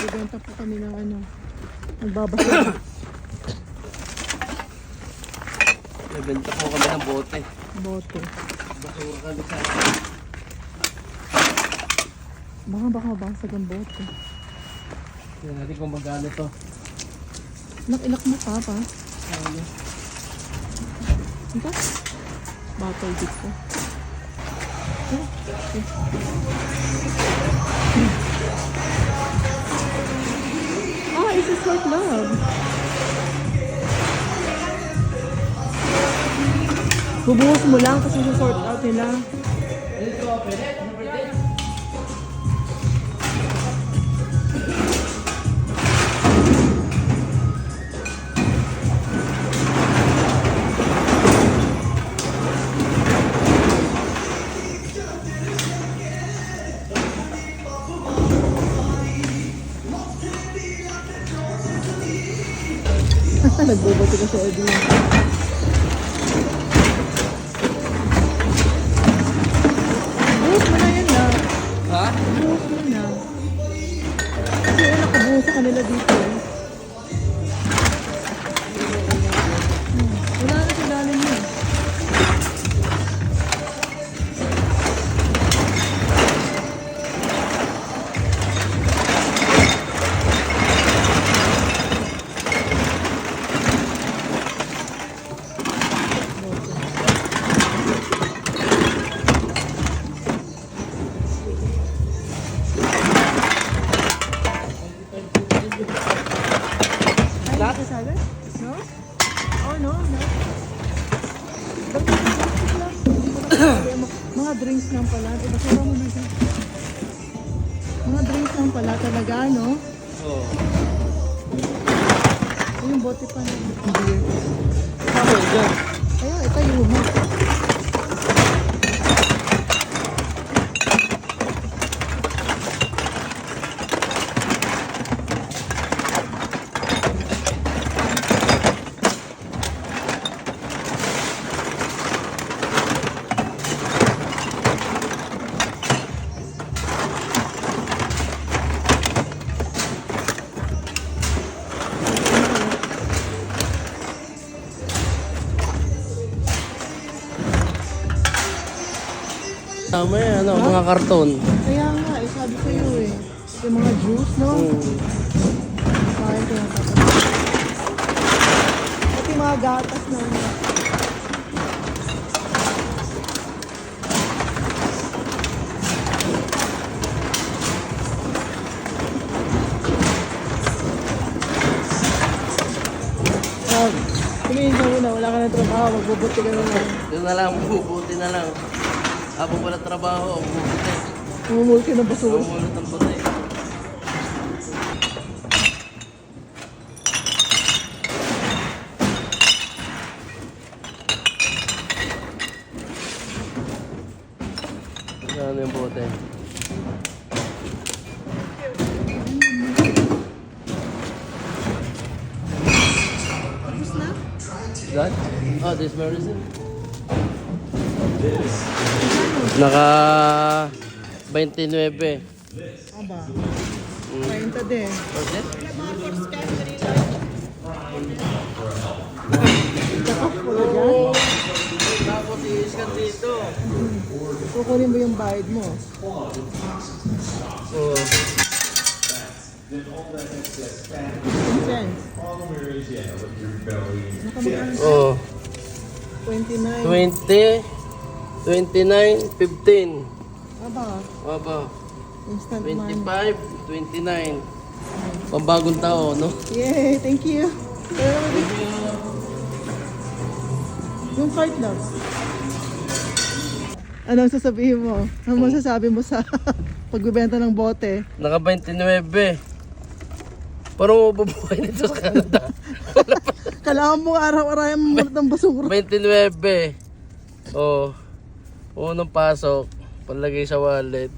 Magbibenta po kami ng ano. Magbabasa. Nabenta po kami ng bote. Bote. Basura kami sa... Baka mabasag ang bote. Tignan natin kung magkano to. Ilak mo pa. Ano? Ito? Bottle dip ko. It's a short love. Bubuhos mo lang kasi sort out nila. Nagbobote ka sa Edwin. Buhos mo na yun na. Ha? Buhos mo na. Kasi nakabuhos sa kanila dito. Wala na sa lalim mo. Lahat? No? Oh, no. Mga drinks lang pala. Basura mo na dyan. Mga drinks lang pala talaga, no? Oo. Yung bote pa na beer. Ano dyan? Ayun, ito yung mo. Tama yan, ano, mga karton. Kaya nga, sabi ko yun eh. Yung mga juice, no? Kain ko yung tatapos. Pati mga gatas na ano. Tumingin ka muna, wala ka ng trabaho, magbubuti ka na lang. Doon na lang, bubuti na lang. Habang wala trabaho, bubuti. Umumul ka ng basura. Umulot ang puti. Ano yung bote? That? Oh, this medicine? Naka 29. Aba, 30 din. Okay? Wala dyan. Tapos i-scan dito. Kukunin mo yung bayad mo. Oh. 10 cents. Nakamagano? Oh. 29. 20, 29, 15. Aba, Aba, instant money. 25, 29. Pambagong tao, no? Yay, thank you. Yung card lang. Anong sasabihin mo? Ano masasabi mo sa pagbibenta ng bote? Naka 29. Parang mabubuhay nito sa Canada. Kailangan mo araw-araw yung mulot ng basura. 29. Oh. Unang pasok. Palagay sa wallet.